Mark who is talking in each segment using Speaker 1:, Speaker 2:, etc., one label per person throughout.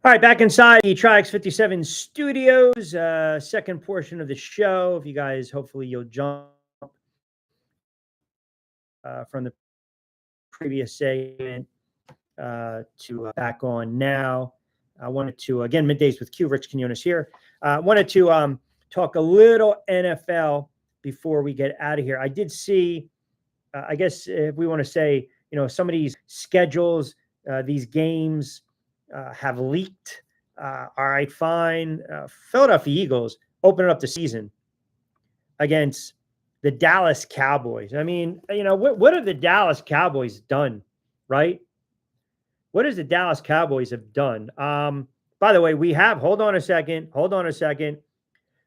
Speaker 1: All right, back inside the Trix 57 studios, second portion of the show. If you guys, hopefully, you'll jump from the previous segment to back on now. I wanted to, again, Middays with Q, Rich Quinones here. Wanted to talk a little NFL before we get out of here. I did see, I guess, if we want to say, some of these schedules, these games have leaked. All right, fine. Philadelphia Eagles opening up the season against the Dallas Cowboys. I mean, what have the Dallas Cowboys done, right? What does the Dallas Cowboys have done? By the way, hold on a second.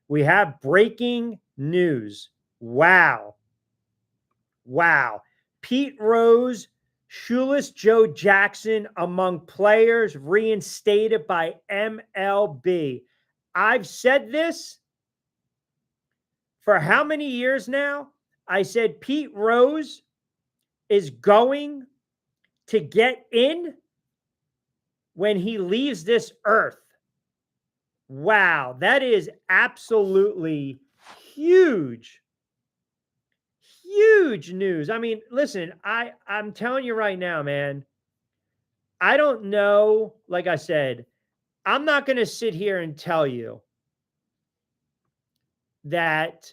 Speaker 1: We have breaking news. Wow. Pete Rose, Shoeless Joe Jackson among players reinstated by MLB. I've said this for how many years now? I said Pete Rose is going to get in when he leaves this earth. Wow, that is absolutely huge. Huge news. I mean, listen, I'm telling you right now, man, I don't know. Like I said, I'm not going to sit here and tell you that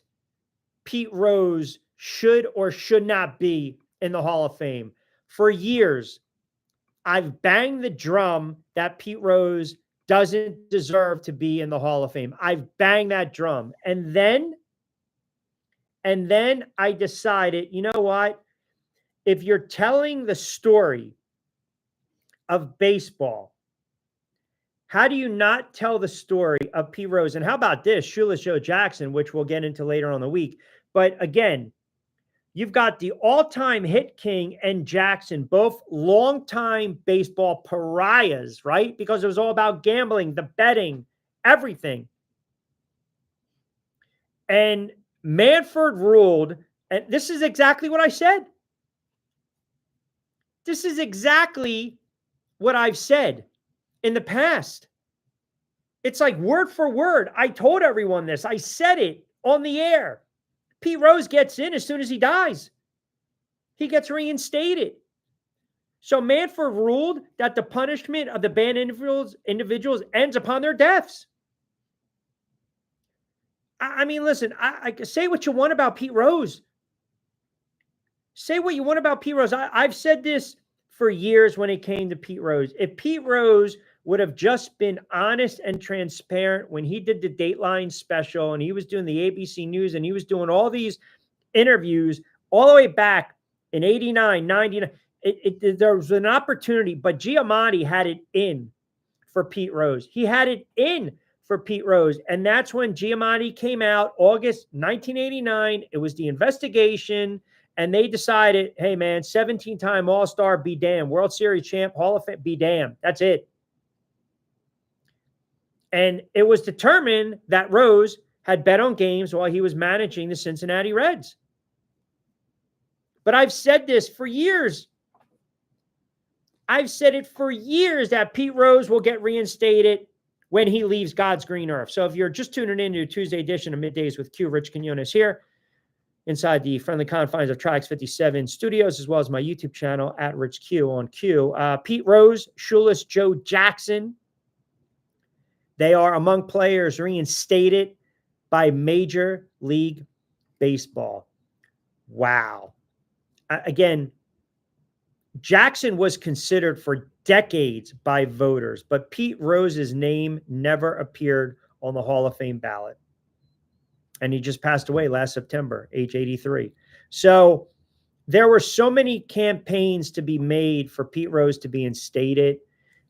Speaker 1: Pete Rose should or should not be in the Hall of Fame. For years, I've banged the drum that Pete Rose doesn't deserve to be in the Hall of Fame. I've banged that drum. And then I decided, you know what? If you're telling the story of baseball, how do you not tell the story of Pete Rose? And how about this, Shoeless Joe Jackson, which we'll get into later on in the week. But again, you've got the all-time hit king and Jackson, both longtime baseball pariahs, right? Because it was all about gambling, the betting, everything. And Manfred ruled, and this is exactly what I said. This is exactly what I've said in the past. It's like word for word. I told everyone this. I said it on the air. Pete Rose gets in as soon as he dies. He gets reinstated. So Manfred ruled that the punishment of the banned individuals ends upon their deaths. I mean, listen, I say what you want about Pete Rose. Say what you want about Pete Rose. I've said this for years when it came to Pete Rose. If Pete Rose would have just been honest and transparent when he did the Dateline special and he was doing the ABC News and he was doing all these interviews all the way back in 89, 99, there was an opportunity, but Giamatti had it in for Pete Rose. He had it in for Pete Rose. And that's when Giamatti came out, August 1989. It was the investigation. And they decided, hey, man, 17-time All-Star, be damned. World Series champ, Hall of Fame, be damned. That's it. And it was determined that Rose had bet on games while he was managing the Cincinnati Reds. But I've said this for years. I've said it for years that Pete Rose will get reinstated when he leaves God's green earth. So if you're just tuning in to Tuesday edition of Middays with Q, Rich Quinones here, inside the friendly confines of Trix 57 studios, as well as my YouTube channel at Rich Q on Q. Pete Rose, Shoeless Joe Jackson, they are among players reinstated by Major League Baseball. Wow. Again, Jackson was considered for decades by voters, but Pete Rose's name never appeared on the Hall of Fame ballot. And he just passed away last September, age 83. So there were so many campaigns to be made for Pete Rose to be instated,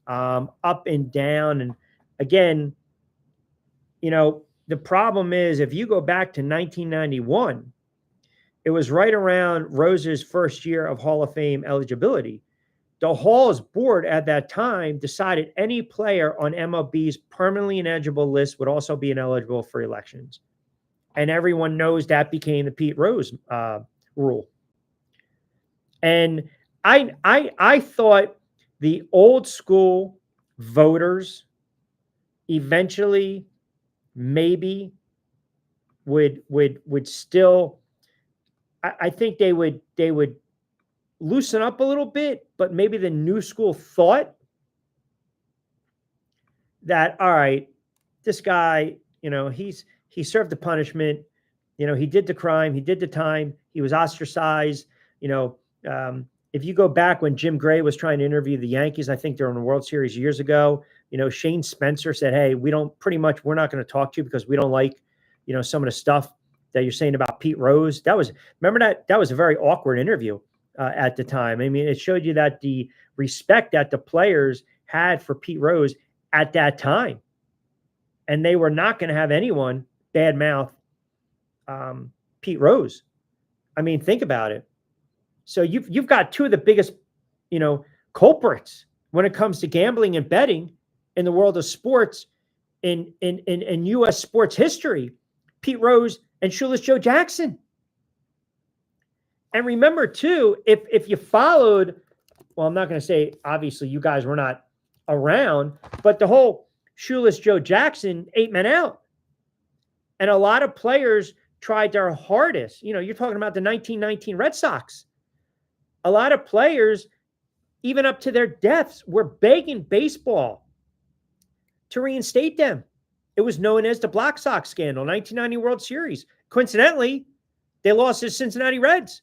Speaker 1: up and down. And again, the problem is if you go back to 1991, it was right around Rose's first year of Hall of Fame eligibility. The Hall's board at that time decided any player on MLB's permanently ineligible list would also be ineligible for elections. And everyone knows that became the Pete Rose rule. And I thought the old school voters eventually maybe would still, I think they would loosen up a little bit, but maybe the new school thought that, all right, this guy, he served the punishment, he did the crime, he did the time, he was ostracized, if you go back when Jim Gray was trying to interview the Yankees, I think during the World Series years ago, Shane Spencer said, hey, we're not going to talk to you because we don't like, some of the stuff that you're saying about Pete Rose. Remember that was a very awkward interview at the time. I mean, it showed you that the respect that the players had for Pete Rose at that time. And they were not going to have anyone badmouth Pete Rose. I mean, think about it. So you've got two of the biggest, culprits when it comes to gambling and betting in the world of sports in U.S. sports history, Pete Rose and Shoeless Joe Jackson. And remember, too, if you followed, well, I'm not going to say, obviously, you guys were not around, but the whole Shoeless Joe Jackson 8 men out. And a lot of players tried their hardest. You're talking about the 1919 Red Sox. A lot of players, even up to their deaths, were begging baseball to reinstate them. It was known as the Black Sox scandal, 1990 World Series. Coincidentally, they lost to the Cincinnati Reds.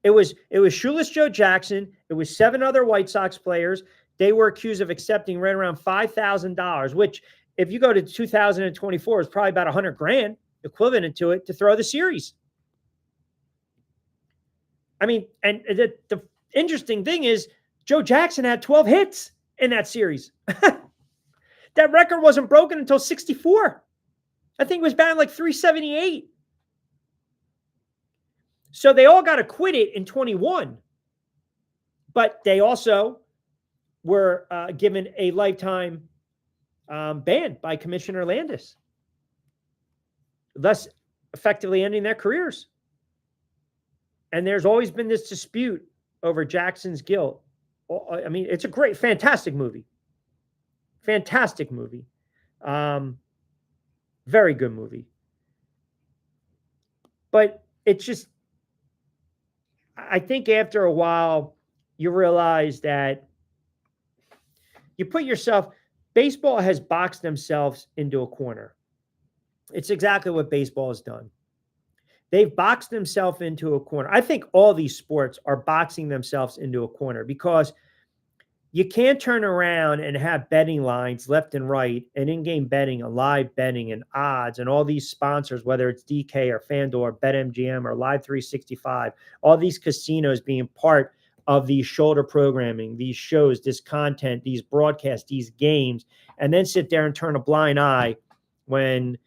Speaker 1: It was Shoeless Joe Jackson. It was 7 other White Sox players. They were accused of accepting right around $5,000, which, if you go to 2024, is probably about $100,000 equivalent to it to throw the series. I mean, and the interesting thing is Joe Jackson had 12 hits in that series. That record wasn't broken until 64. I think it was batting like 378. So they all got acquitted in 21. But they also were given a lifetime ban by Commissioner Landis, thus effectively ending their careers. And there's always been this dispute over Jackson's guilt. I mean, it's a great, fantastic movie. Fantastic movie. Very good movie. But it's just, I think after a while, you realize that you put yourself, baseball has boxed themselves into a corner. It's exactly what baseball has done. They've boxed themselves into a corner. I think all these sports are boxing themselves into a corner because you can't turn around and have betting lines left and right and in-game betting and live betting and odds and all these sponsors, whether it's DK or FanDuel or BetMGM or Live 365, all these casinos being part of these shoulder programming, these shows, this content, these broadcasts, these games, and then sit there and turn a blind eye when,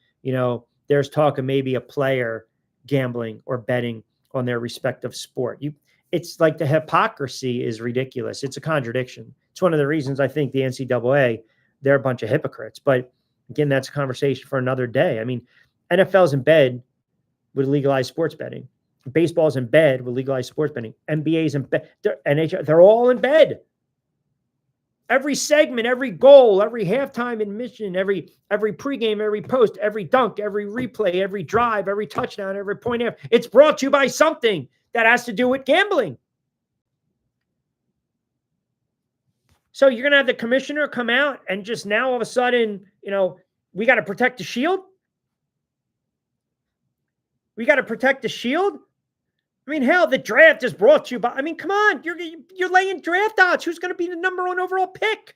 Speaker 1: there's talk of maybe a player gambling or betting on their respective sport. It's like the hypocrisy is ridiculous. It's a contradiction. It's one of the reasons I think the NCAA, they're a bunch of hypocrites. But again, that's a conversation for another day. I mean, NFL's in bed with legalized sports betting. Baseball's in bed with legalized sports betting. NBA's in bed. NHL, they're all in bed. Every segment, every goal, every halftime admission, every pregame, every post, every dunk, every replay, every drive, every touchdown, every point after, it's brought to you by something that has to do with gambling. So you're going to have the commissioner come out and just now all of a sudden, we got to protect the shield. We got to protect the shield. I mean, hell, the draft is brought to you by, I mean, come on, you're laying draft odds. Who's going to be the number 1 overall pick?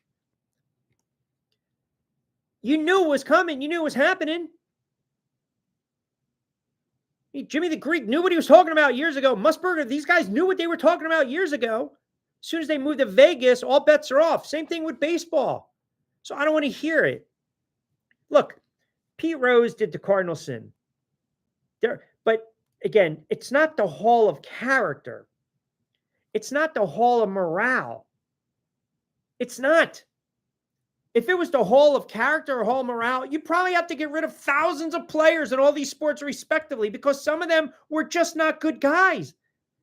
Speaker 1: You knew it was coming. You knew it was happening. Jimmy the Greek knew what he was talking about years ago. Musburger, these guys knew what they were talking about years ago. As soon as they moved to Vegas, all bets are off. Same thing with baseball. So I don't want to hear it. Look, Pete Rose did the cardinal sin. But again, it's not the hall of character. It's not the hall of morale. It's not. If it was the hall of character or hall of morale, you'd probably have to get rid of thousands of players in all these sports respectively because some of them were just not good guys.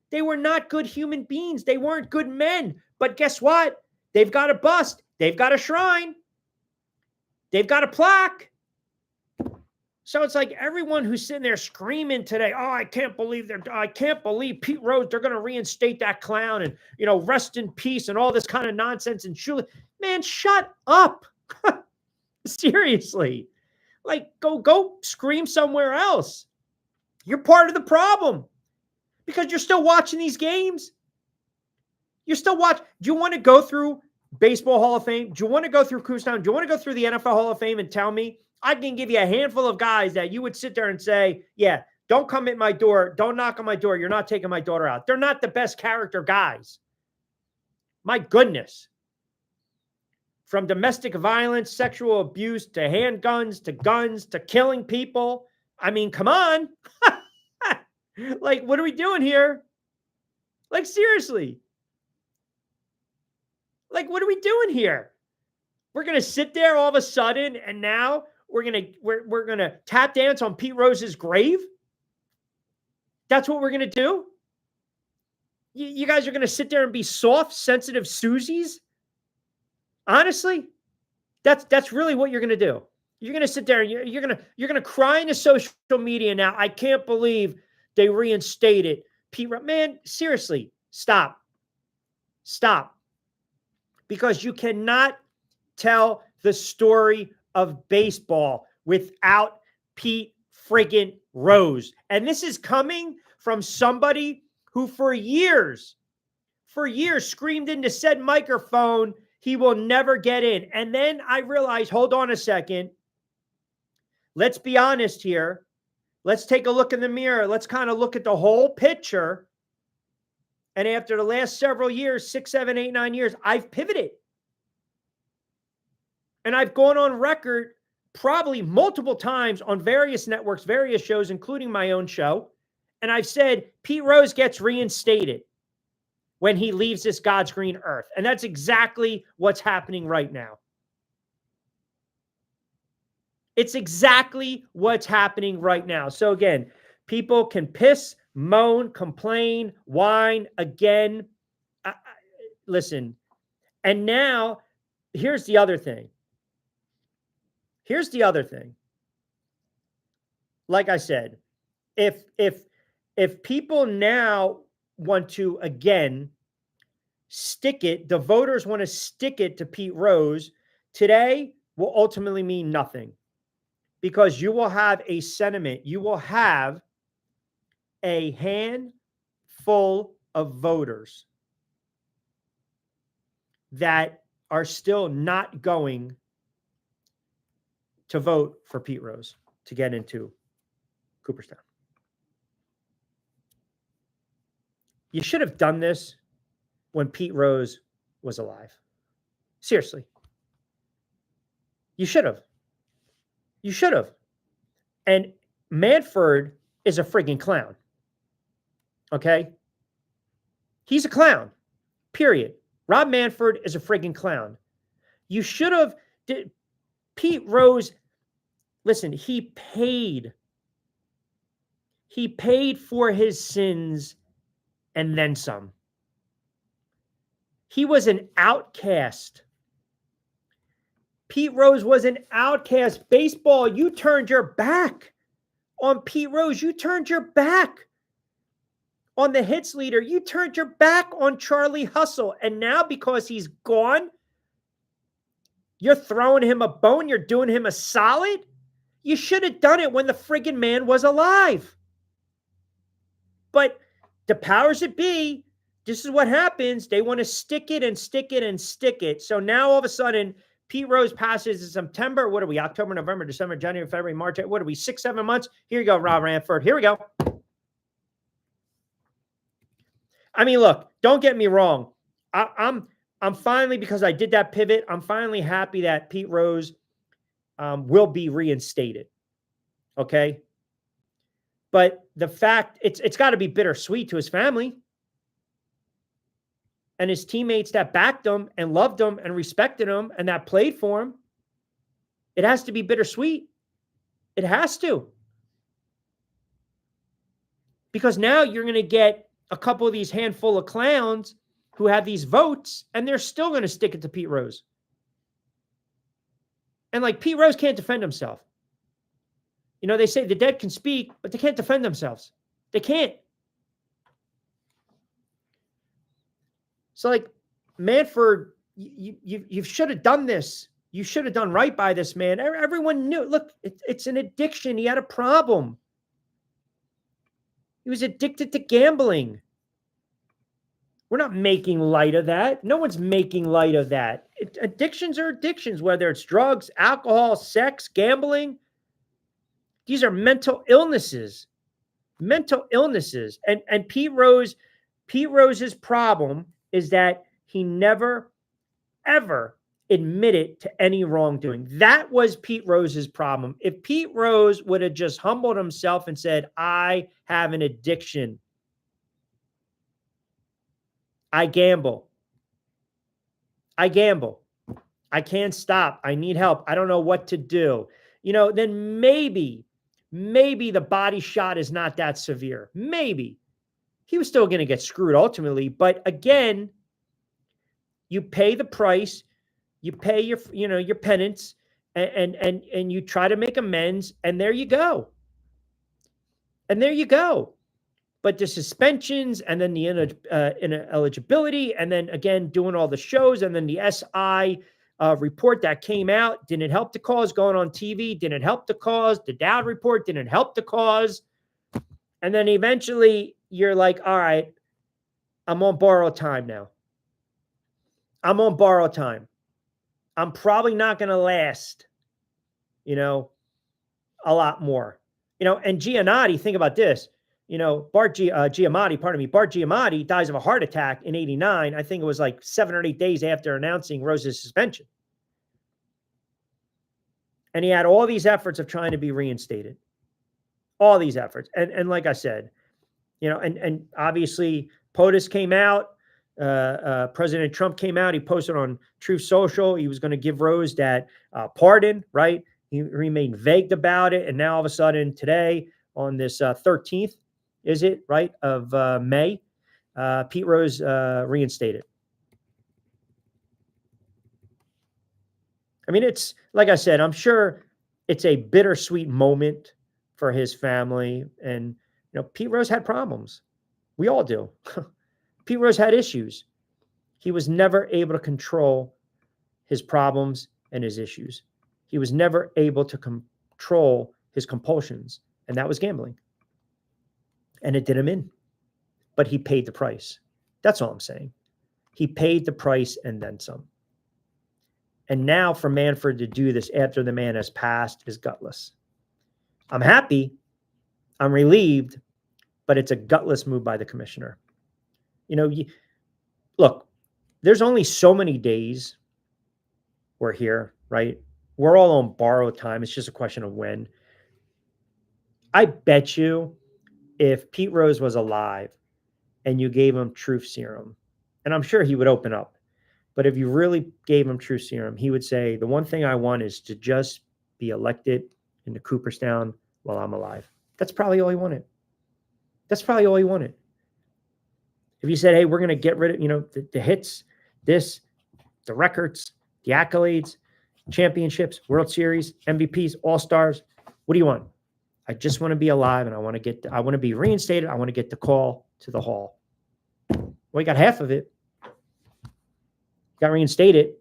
Speaker 1: They were not good human beings. They weren't good men. But guess what? They've got a bust. They've got a shrine. They've got a plaque. So it's like everyone who's sitting there screaming today, oh, I can't believe Pete Rose, they're going to reinstate that clown and, rest in peace and all this kind of nonsense and Shoeless. Man, shut up. Seriously. Like, go scream somewhere else. You're part of the problem because you're still watching these games. You're still watching. Do you want to go through Baseball Hall of Fame? Do you want to go through Cooperstown? Do you want to go through the NFL Hall of Fame and tell me? I can give you a handful of guys that you would sit there and say, yeah, don't come at my door. Don't knock on my door. You're not taking my daughter out. They're not the best character guys. My goodness. From domestic violence, sexual abuse, to handguns, to guns, to killing people. I mean, come on. Like, what are we doing here? Like, seriously. Like, what are we doing here? We're going to sit there all of a sudden and now we're going to tap dance on Pete Rose's grave? That's what we're going to do? You guys are going to sit there and be soft, sensitive Susies? Honestly, that's really what you're going to do. You're going to sit there and you're going to cry into social media now. I can't believe they reinstated Pete Rose. Man, seriously, stop. Stop. Because you cannot tell the story of baseball without Pete friggin' Rose. And this is coming from somebody who for years screamed into said microphone, he will never get in. And then I realized, hold on a second. Let's be honest here. Let's take a look in the mirror. Let's kind of look at the whole picture. And after the last several years, 6, 7, 8, 9 years, I've pivoted. And I've gone on record probably multiple times on various networks, various shows, including my own show. And I've said Pete Rose gets reinstated when he leaves this God's green earth. And that's exactly what's happening right now. It's exactly what's happening right now. So again, people can piss, moan, complain, whine again. Listen, and now here's the other thing. Here's the other thing. Like I said, if people now want to again stick it, the voters want to stick it to Pete Rose, today will ultimately mean nothing. Because you will have a sentiment, you will have a handful of voters that are still not going to vote for Pete Rose to get into Cooperstown. You should have done this when Pete Rose was alive. Seriously. You should have. You should have. And Manfred is a friggin' clown. Okay? He's a clown. Period. Rob Manfred is a friggin' clown. You should have. Pete Rose, listen, he paid. He paid for his sins and then some. He was an outcast. Pete Rose was an outcast. Baseball, you turned your back on Pete Rose. You turned your back on the hits leader. You turned your back on Charlie Hustle. And now because he's gone, you're throwing him a bone. You're doing him a solid. You should have done it when the friggin' man was alive. But the powers that be, this is what happens. They want to stick it and stick it and stick it. So now all of a sudden, Pete Rose passes in September. What are we? October, November, December, January, February, March. What are we? 6, 7 months. Here you go, Rob Manfred. Here we go. I mean, look, don't get me wrong. I'm finally, because I did that pivot, I'm finally happy that Pete Rose will be reinstated. Okay. But the fact, it's got to be bittersweet to his family and his teammates that backed him and loved him and respected him and that played for him. It has to be bittersweet. It has to. Because now you're going to get a couple of these handful of clowns who have these votes and they're still going to stick it to Pete Rose. And like Pete Rose can't defend himself. You know, they say the dead can speak, but they can't defend themselves. They can't. So like, Manfred, you should have done this. You should have done right by this man. Everyone knew. Look, it's an addiction. He had a problem. He was addicted to gambling. We're not making light of that. No one's making light of that. Addictions are addictions, whether it's drugs, alcohol, sex, gambling. These are mental illnesses. Mental illnesses. And Pete Rose's problem is that he never, ever admitted to any wrongdoing. That was Pete Rose's problem. If Pete Rose would have just humbled himself and said, I have an addiction. I gamble. I gamble. I can't stop. I need help. I don't know what to do. You know, then maybe the body shot is not that severe. Maybe. He was still going to get screwed ultimately. But again, you pay the price, you pay your penance, and you try to make amends, and there you go. And there you go. But the suspensions, and then the ineligibility, and then again doing all the shows, and then the SI report that came out, didn't help the cause. Going on TV didn't help the cause. The Dowd report didn't help the cause. And then eventually you're like, all right, I'm on borrowed time now. I'm on borrowed time. I'm probably not going to last, a lot more. And Giannotti, think about this. Bart Giamatti dies of a heart attack in 89. I think it was like 7 or 8 days after announcing Rose's suspension. And he had all these efforts of trying to be reinstated. All these efforts. And like I said, and obviously POTUS came out. President Trump came out. He posted on Truth Social. He was going to give Rose that pardon, right? He remained vague about it. And now all of a sudden today on this 13th, is it right, of May, Pete Rose reinstated. I mean, it's like I said, I'm sure it's a bittersweet moment for his family. And, Pete Rose had problems. We all do. Pete Rose had issues. He was never able to control his problems and his issues. He was never able to control his compulsions, and that was gambling. And it did him in. But he paid the price. That's all I'm saying. He paid the price and then some. And now for Manfred to do this after the man has passed is gutless. I'm happy. I'm relieved. But it's a gutless move by the commissioner. Look, there's only so many days we're here, right? We're all on borrowed time. It's just a question of when. I bet you if Pete Rose was alive and you gave him truth serum, and I'm sure he would open up, but if you really gave him truth serum, he would say, the one thing I want is to just be elected into Cooperstown while I'm alive. That's probably all he wanted. That's probably all he wanted. If you said, hey, we're going to get rid of, the hits, the records, the accolades, championships, World Series, MVPs, All-Stars, what do you want? I just want to be alive, and I want to be reinstated. I want to get the call to the hall. Well, he got half of it. Got reinstated.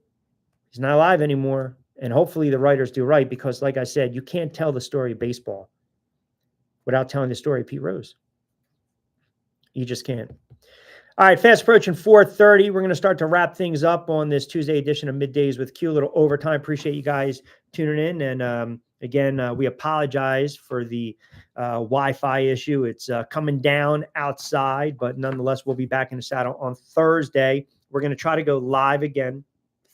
Speaker 1: He's not alive anymore. And hopefully the writers do right, because like I said, you can't tell the story of baseball without telling the story of Pete Rose. You just can't. All right, fast approaching 4:30. We're going to start to wrap things up on this Tuesday edition of Middays with Q. A little overtime. Appreciate you guys tuning in. And again, we apologize for the Wi-Fi issue. It's coming down outside, but nonetheless, we'll be back in the saddle on Thursday. We're going to try to go live again,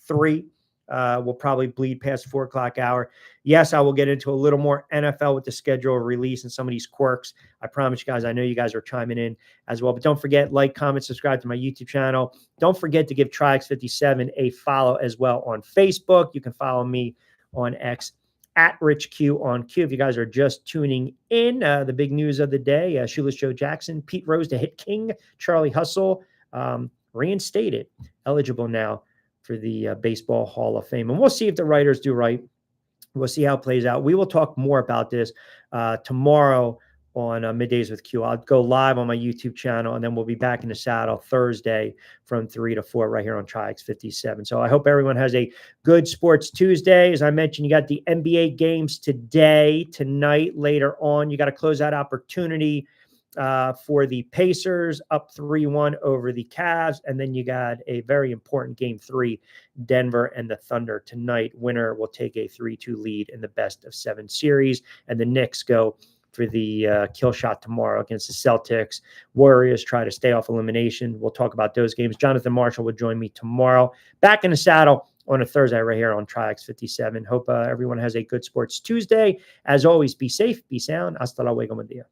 Speaker 1: 3. We'll probably bleed past 4 o'clock hour. Yes, I will get into a little more NFL with the schedule release and some of these quirks. I promise you guys, I know you guys are chiming in as well. But don't forget, like, comment, subscribe to my YouTube channel. Don't forget to give TriX57 a follow as well on Facebook. You can follow me on X at Rich Q on Q. If you guys are just tuning in, the big news of the day, Shoeless Joe Jackson, Pete Rose, the hit king, Charlie Hustle, reinstated, eligible now for the Baseball Hall of Fame. And we'll see if the writers do right. We'll see how it plays out. We will talk more about this tomorrow on Middays with Q. I'll go live on my YouTube channel, and then we'll be back in the saddle Thursday from 3 to 4 right here on Tri-X 57. So I hope everyone has a good Sports Tuesday. As I mentioned, you got the NBA games today, tonight, later on. You got to close that opportunity for the Pacers, up 3-1 over the Cavs. And then you got a very important game 3, Denver and the Thunder tonight. Winner will take a 3-2 lead in the best of 7 series. And the Knicks go for the kill shot tomorrow against the Celtics. Warriors try to stay off elimination. We'll talk about those games. Jonathan Marshall will join me tomorrow. Back in the saddle on a Thursday right here on Tri-X 57. Hope everyone has a good Sports Tuesday. As always, be safe, be sound. Hasta luego, buen día.